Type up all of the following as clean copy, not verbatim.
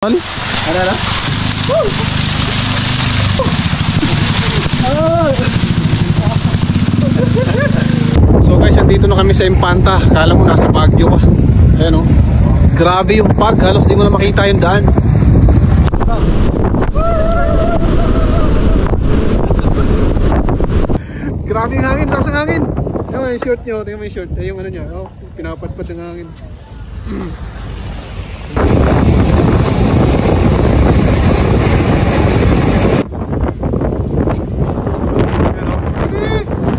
Ano? Ano? So guys, andito na kami sa Impanta. Kala mo nasa Baguio ka. Ayan o. Grabe yung pag. Halos di mo na makita yung daan. Grabe yung hangin. Lakas ng hangin. Tingnan mo yung short nyo. Tingnan mo yung short. Ay yung ano nyo. Oh, pinapadpad ng hangin.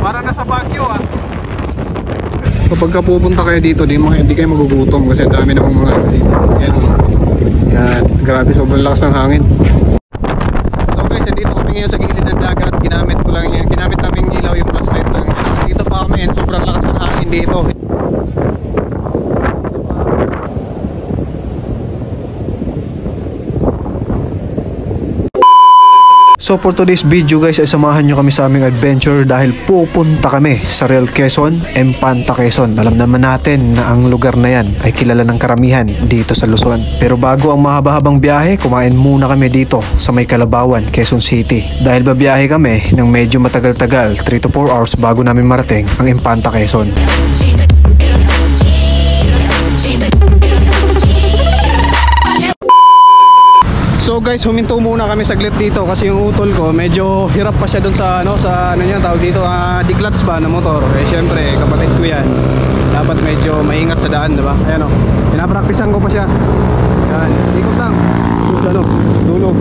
Para nasa Baguio ah. Kapag ka pupunta kayo dito, di kayo magugutom kasi dami namang mga dito. Yan. Yan. Grabe, sobrang lakas ng hangin. So guys, dito kami ngayon sa gilid ng dagat. Ginamit ko lang yan. Ginamit namin ilaw yung flashlight lang. Dito pa kami and sobrang lakas ng hangin dito. So for today's video guys ay samahan nyo kami sa aming adventure dahil pupunta kami sa Real Quezon, Impanta Quezon. Alam naman natin na ang lugar na yan ay kilala ng karamihan dito sa Luzon. Pero bago ang mahaba-habang biyahe, kumain muna kami dito sa may Calabawan, Quezon City. Dahil babiyahe kami ng medyo matagal-tagal, 3 to 4 hours bago namin marating ang Impanta Quezon. So guys, huminto muna kami saglit dito kasi yung utol ko medyo hirap pa siya dun sa ano niya tawag dito, decluts ba na motor. Eh syempre, kapatid ko yan. Dapat medyo maingat sa daan, diba? Ayan o, pinapraktisan ko pa siya. Yan, ikot lang. Ano, dulo.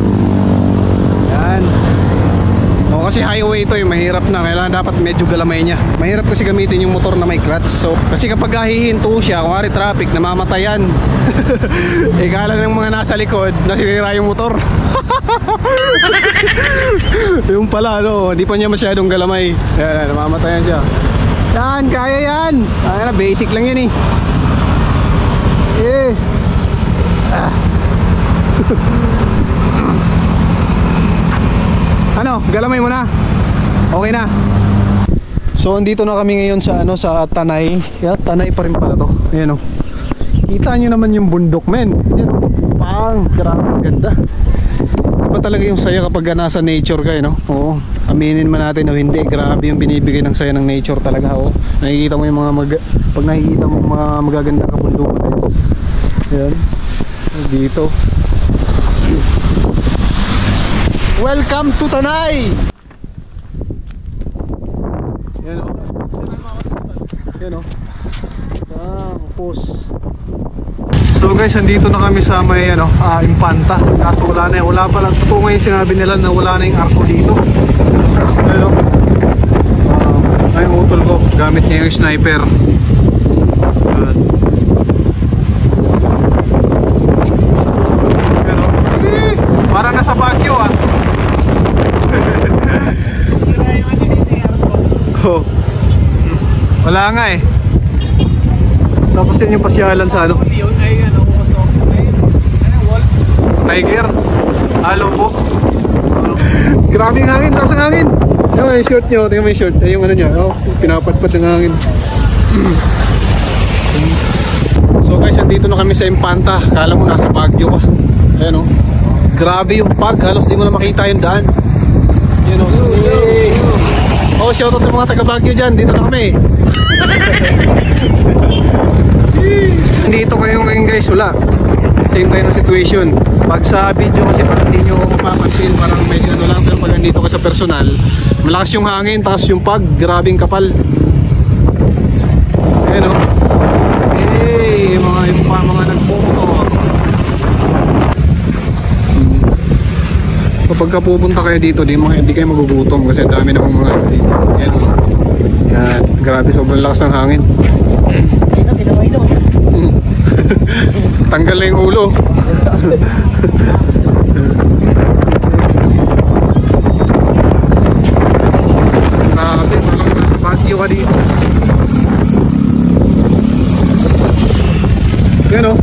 Yan. O kasi highway ito, mahirap na. Kailangan dapat medyo galamay niya. Mahirap kasi gamitin yung motor na may clutch. So, kasi kapag hihinto siya, kunwari traffic, namamatayan. Ikala ng mga nasa likod, nasisira yung motor. Yung pala, no, hindi pa niya masyadong galamay. Yan, namamatayan siya. Yan, kaya yan. Kaya na, basic lang yan eh. Ano, galamay mo na. Okay na. So andito na kami ngayon sa sa Tanay. Tanay pa rin pala to. Ayan o. Kita nyo naman yung bundok, men. Ayan o. Pang, grabe ganda. Iba talaga yung saya kapag nasa nature kayo, no? Oo. Aminin man natin o hindi, grabe yung binibigay ng saya ng nature talaga. Oo. Nakikita mo yung mga pag nakikita mo mga magagandang kabundukan. Ayan. Dito. Welcome to Tanay! Yan o. Yan o. Post. So guys, andito na kami sa may Impanta. Kaso wala na, wala pa lang. Totoo ngayon sinabi nila na wala na yung arko dito. Yan o. Ay yung utol ko, gamit niya yung sniper. Yan. Yan o. Para nasa Baguio ah. Oh. Wala nga eh. Tapos yun yung pasyalan sa ano Tiger. Halo po. Grabe yung hangin, lakas ng hangin. Tingnan mo yung short nyo, tingnan mo yung short. Ay yung ano nyo, pinapadpad ng hangin. So guys, andito na kami sa Impanta. Kala mo nasa Baguio ka. Ayan o. Grabe yung pag, halos di mo na makita yung daan. Ayan o. Oh, shoutout sa mga taga Baguio dyan. Dito na kami. Dito kayo ngayon guys, wala. Same tayo ng situation. Pag sa video kasi parang hindi nyo mapapansin, parang medyo ano lang. Pero pag nandito ka sa personal, malakas yung hangin, tapos yung pag, grabing kapal. Ayan o. Hey, mga nagpupunto. Kapag ka pupunta kayo dito, di kayo magugutom kasi dami namang mga dito. Yan. Yan. Grabe, sobrang lakas ng hangin. Tanggal na yung ulo. Kasi parang nasa patio ka dito. Yan o.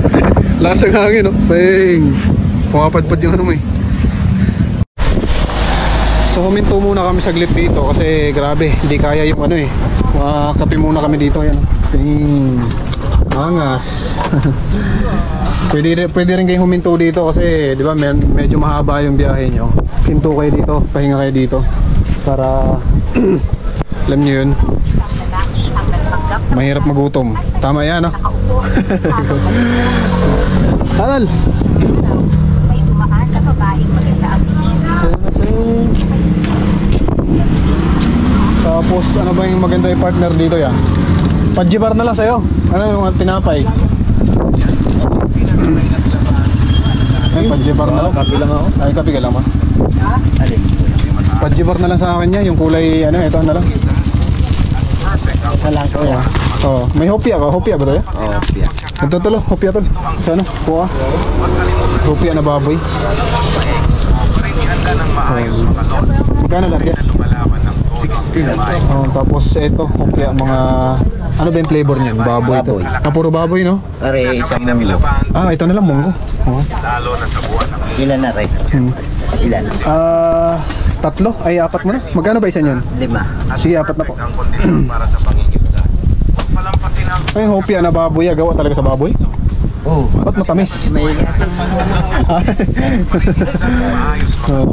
Lakas ng hangin o. Bang. Pumapadpad yung ano mo eh. So huminto muna kami saglit dito kasi grabe, hindi kaya yung ano eh. Kape muna kami dito, yan. Angas. pwede rin kayong huminto dito kasi di ba medyo mahaba yung biyahe nyo. Hinto kayo dito, pahinga kayo dito para alam nyo yun, mahirap magutom. Tama yan, no? Tanal! May dumaan na babaeng maganda ang bilis. Tapos ano ba yung maganda yung partner dito yan? Pajibar na lang sa'yo. Ano yung tinapay? Ay, pajibar na lang. Kapi lang ako. Ay, kapi ka lang ba? Alin? Pajibar na lang sa akin niya. Yung kulay, ano, ito na lang. Isa lang ko yan. Oh, may hopia ka? Hopia ba tayo? Oo, piya. Ito tulo, hopia tol. Sa ano? Kuha. Hopia na baboy. Magkano lahat yan? 60 lang. Oh, tapos ito, hopia, mga... Ano ba yung flavor niyan? Baboy to. Baboy. Ah, puro baboy, no? Pare, isang munggo. Ah, ito na lang, munggo. Oh. Ilan na rice? Ilan? Tatlo? Ay, apat mo na? Magkano ba isa niyan? 5. Sige, apat na po. Ay, yung hopia na baboy, gawa talaga sa baboy? Oo. Ba't matamis? May Oh,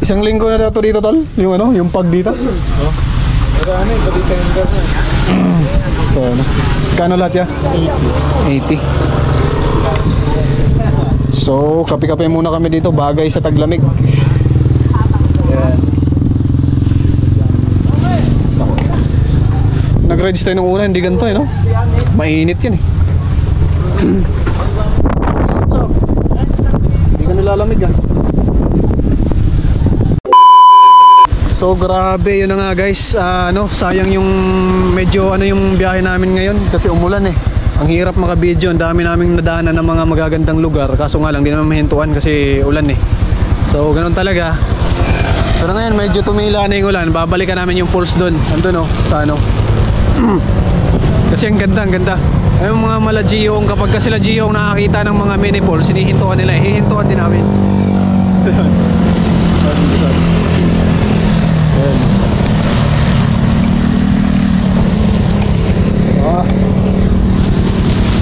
isang linggo na daw to dito, tol? Yung ano, yung pag dito? Pero ano, yung December na. So, ano? Kano lahat yan? 80. So, kape-kape muna kami dito, bagay sa taglamig. Yan. Nag-rides tayo nung una, hindi ganito eh, no? Mainit yan eh. Hindi ka nilalamig ah. So grabe, yun na nga guys. Sayang yung medyo yung biyahe namin ngayon kasi umulan eh. Ang hirap makabidyo, ang dami naming nadaanan ng mga magagandang lugar. Kaso nga lang, di naman mahintuan kasi ulan eh. So ganun talaga. Pero ngayon medyo tumila na yung ulan. Babalikan namin yung pulse doon. Andun sa ano. Kasi ang ganda, ang ganda. Yung mga malagiyong, kapag kasi lagiyong nakakita ng mga mini pulse, hinihintuan nila, hihintuan din namin.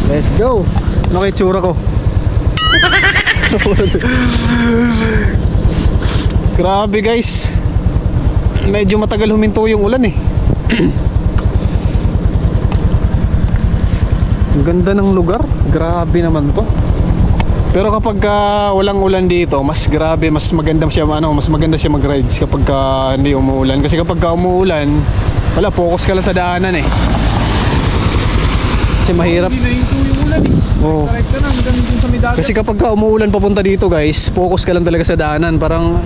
Let's go. Ano kay tsura ko? Grabe guys. Medyo matagal huminto yung ulan eh. Ang ganda ng lugar. Grabe naman to. Pero kapag walang ulan dito, mas grabe, mas maganda siya mag-rides kapag hindi umuulan. Kasi kapag umuulan, wala, focus ka lang sa daanan eh. Kasi mahirap. Hindi na yung ulan eh. Oo. Ka na, hanggang dun sa may dagat. Kasi kapag umuulan papunta dito guys, focus ka lang talaga sa daanan. Parang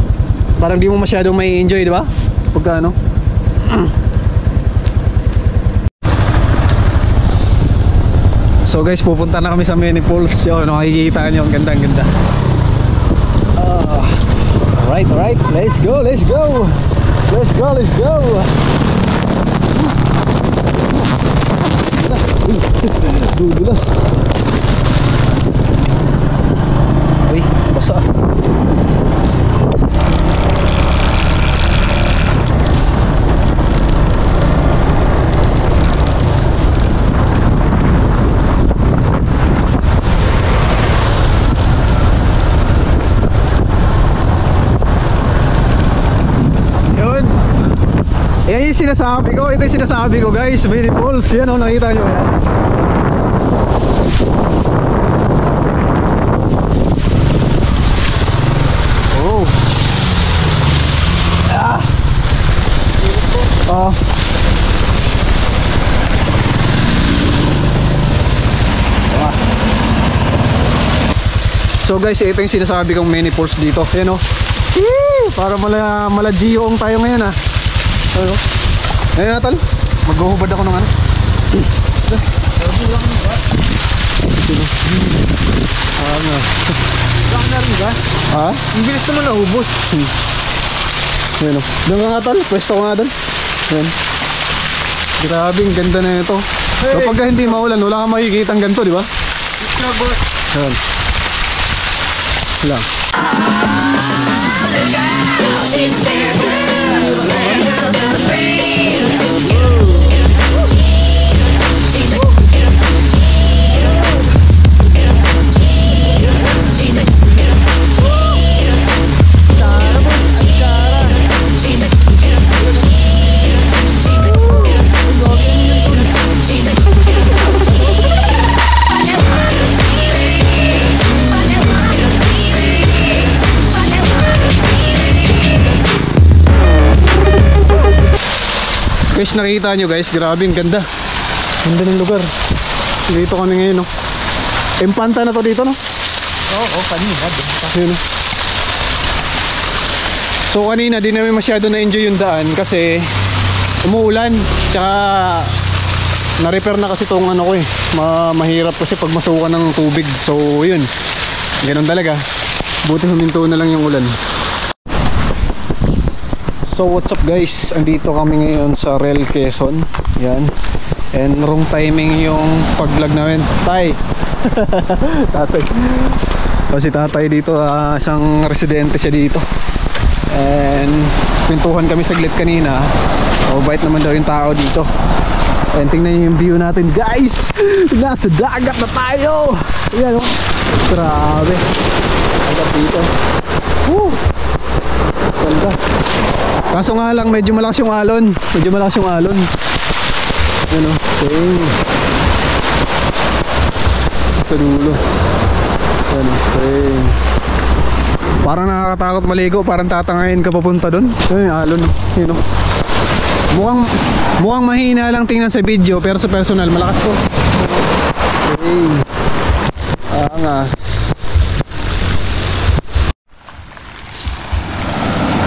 di mo masyadong may enjoy, di ba? Pagka ano. So guys, pupunta na kami sa mini pools. Yun, makikita nyo, ang ganda, ang ganda. Alright, let's go. Dudulas. Uy, basa. Yan yung sinasabi ko. Ito yung sinasabi ko guys. Mini pools. Yan o, nakita nyo yan. Oh. Oh. So guys, ito yung sinasabi kong mini pools dito. Yan o. Para malagiyong tayo ngayon ah. Ano? Ngayon natal, maghuhubad ako ng ano. Baka na rin ba? Ha? Ang bilis naman nahubos. Ayan o. Doon ka nga tal, pwesto ko nga doon. Ayan. Grabe, ang ganda na ito. Kapag hindi maulan, wala kang makikita ang ganito, di ba? Ayan. Lang. Guys, nakita nyo guys, grabe ang ganda. Ganda ng lugar. Dito kami ngayon, no? Empanta na to dito, no? Oo, kanina. Yun, no? So kanina di namin masyado na-enjoy yung daan kasi umuulan. Tsaka na-repair na kasi tong ano ko eh. Mahirap kasi pag masukan ng tubig. So yun, ganun talaga. Buti huminto na lang yung ulan. So what's up guys, andito kami ngayon sa Real Quezon. Yan. And wrong timing yung pag-vlog namin. Tay! Tatay. O si tatay dito, isang residente siya dito. And pintuhan kami saglit kanina. O bait naman daw yung tao dito. And tingnan niyo yung view natin guys. Nasa dagat na tayo. Ayan o. Grabe. Dagat dito. Woo! Ganda. Kaso nga lang medyo malakas yung alon. Medyo malakas yung alon. Ayan o. Okay. Sa dulo. Ayan o. Okay. Parang nakakatakot maligo. Parang tatangayin ka papunta dun. Ayan yung alon. Ayan o. Mukhang mahina lang tingnan sa video, pero sa personal malakas to. Okay. Angas.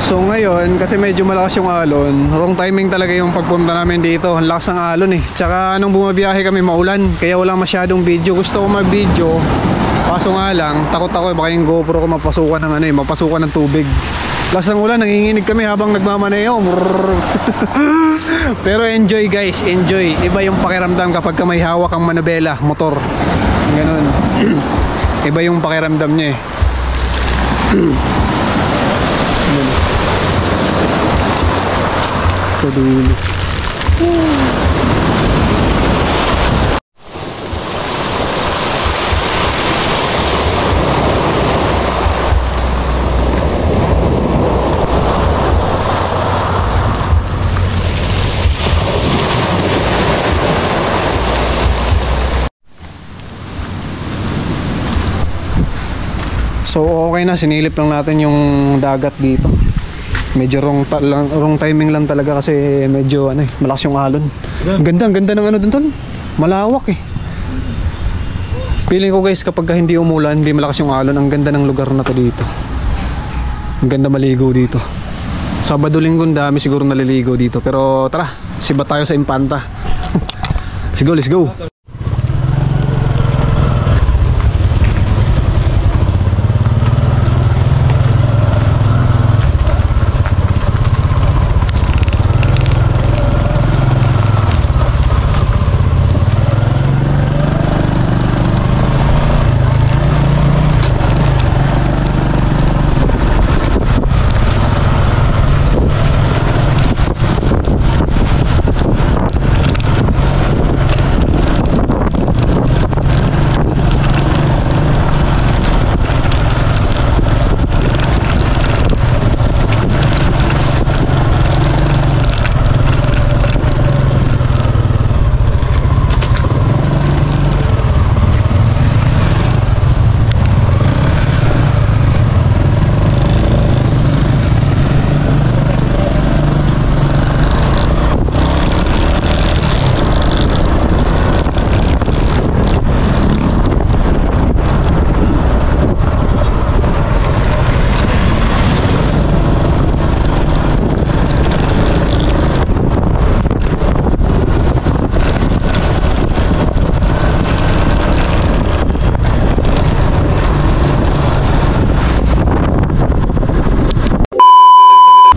So ngayon, kasi medyo malakas yung alon, wrong timing talaga yung pagpunta namin dito. Ang lakas ng alon eh. Tsaka nung bumabiyahe kami maulan, kaya walang masyadong video. Gusto ko mag-video, kaso nga lang, takot ako baka yung GoPro ko mapasukan ng ano eh, mapasukan ng tubig. Lakas ng ulan, nanginginig kami habang nagmamaneo. Pero enjoy guys, enjoy. Iba yung pakiramdam kapag ka may hawak ang manabela, motor. Ganun. Iba yung pakiramdam niya eh. Sa dulo. So okay na, sinilip lang natin yung dagat dito. Medyo wrong timing lang talaga kasi medyo ano eh, malakas yung alon. Ang ganda ng ano dun. Malawak eh. Feeling ko guys kapag hindi umulan, hindi malakas yung alon, ang ganda ng lugar na to dito. Ang ganda maligo dito. Sabado Linggo dami siguro naliligo dito. Pero tara, siba tayo sa Impanta. Let's go.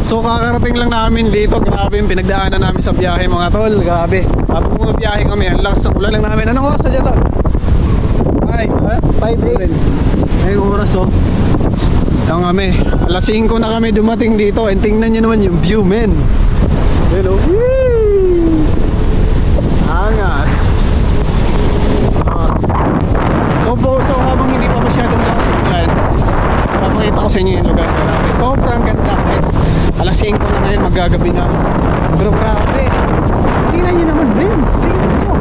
So kakarating lang namin dito. Grabe yung pinagdaanan namin sa biyahe mga tol. Grabe. Habang bumabiyahe kami, ang lakas ng ulan lang namin. Anong oras na dyan tol? Ay, 5:08. Ngayong oras oh. Yan kami. Alas 5 na kami dumating dito. And tingnan nyo naman yung view men. Hello. Whee! Angas. So habang hindi pa masyadong lakas ng ulan, papakita ko sa inyo yung lugar. Grabe. Sobrang ganda kahit alas 5 na ngayon, maggagabi na. Pero grabe. Tingnan nyo naman, men. Tingnan nyo.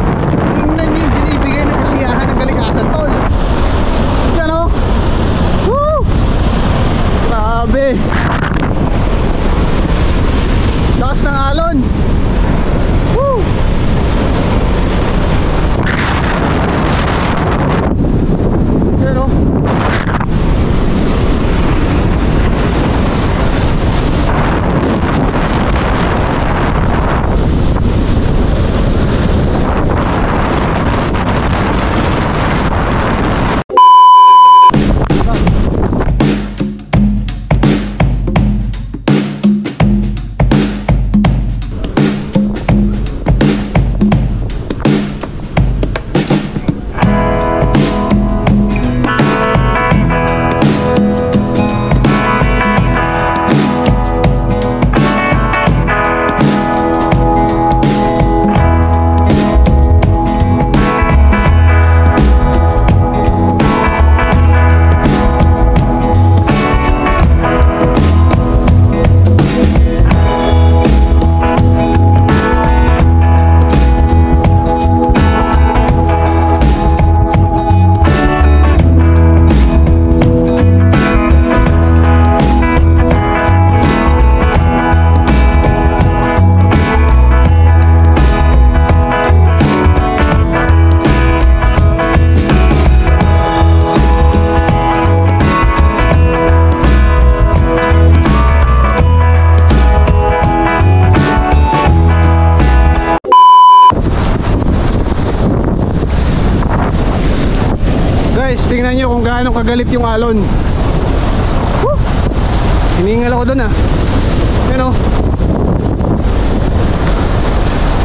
Tingnan nyo yung binibigay ng kasiyahan ng kalikasan, tol. Yan o. Woo! Grabe. Lakas ng alon. galit yung alon. Woo! Hiningal ako dun ah. Yan o.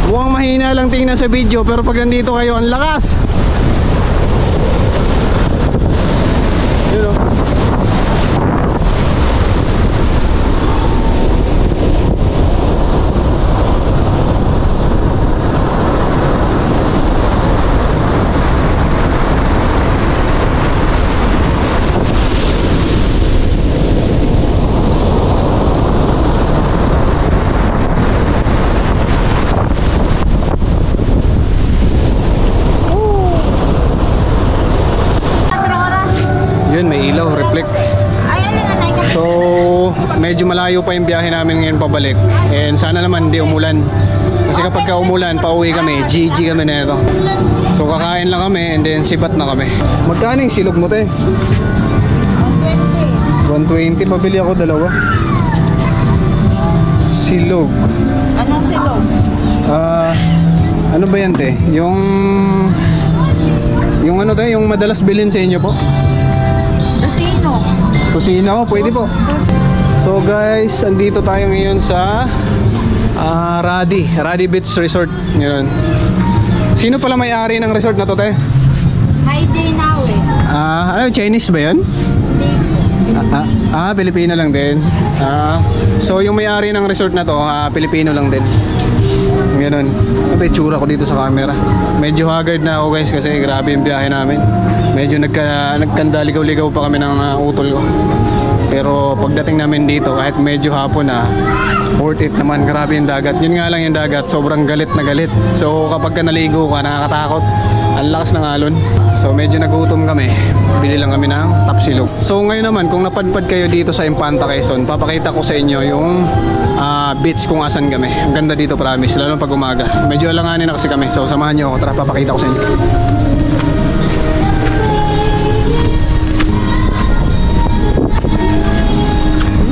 Mukhang mahina lang tingnan sa video, pero pag nandito kayo, ang lakas. Yan o. May ilaw, reflect. So, medyo malayo pa yung biyahe namin ngayon pabalik. And sana naman hindi umulan. Kasi kapag ka umulan, pauwi kami, GG kami na ito. So, kakain lang kami and then sibat na kami. Magkano yung silog mo, te? 120. Pabili ako dalawa. Silog. Anong silog? Ano ba yan, te? Yung ano, te? Yung madalas bilhin sa inyo po? Kusina ko, pwede po. So guys, andito tayo ngayon sa Radi Beach Resort. Yun. Sino pala may-ari ng resort na to, te? Heidi Naue. Ano, Chinese ba yun? Pilipino lang din. So yung may-ari ng resort na to, Pilipino lang din. Ganun. Ano ba itsura ko dito sa camera? Medyo haggard na ako guys kasi grabe yung biyahe namin. Medyo nagkandaligaw-ligaw pa kami ng utol ko. Pero pagdating namin dito, kahit medyo hapon na, worth it naman. Grabe yung dagat. Yun nga lang yung dagat, sobrang galit na galit. So kapag ka naligo ka, nakakatakot. Ang lakas ng alon. So medyo nagutom kami. Bili lang kami ng tapsilog. So ngayon naman, kung napadpad kayo dito sa Infanta Quezon, papakita ko sa inyo yung beach kung asan kami. Ang ganda dito, promise. Lalo pag umaga. Medyo alanganin na kasi kami. So samahan nyo ako. Tara, papakita ko sa inyo.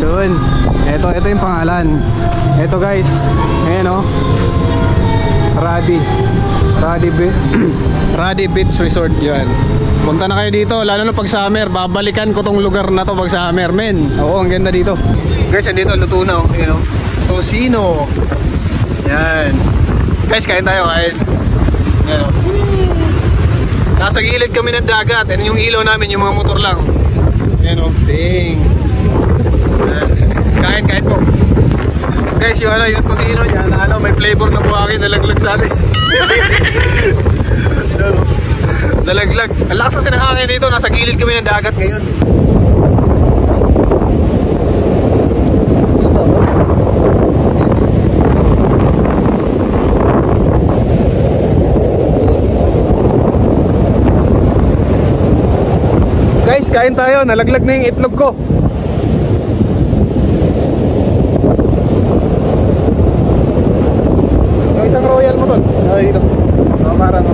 Yun. Ito yung pangalan. Ito guys. Ayan o. Radi Beach Resort. Yun. Punta na kayo dito. Lalo na pag summer. Babalikan ko tong lugar na to pag summer. Men. Oo, ang ganda dito. Guys, andito luto na o. Ayan o. Tosino. Yan. Guys, kain tayo. Kain. Yan o. Nasa gilid kami ng dagat. Yan yung ilaw namin. Yung mga motor lang. Yan o. Ding. Kain po. Guys, yung tosino niya, may flavor na buhangin, nalaglag sa atin. Nalaglag. Ang lakas kasi ng hangin dito, nasa gilid kami ng dagat ngayon. Guys, kain tayo, nalaglag na yung itlog ko. Isang royal mo tol. Dito. Parang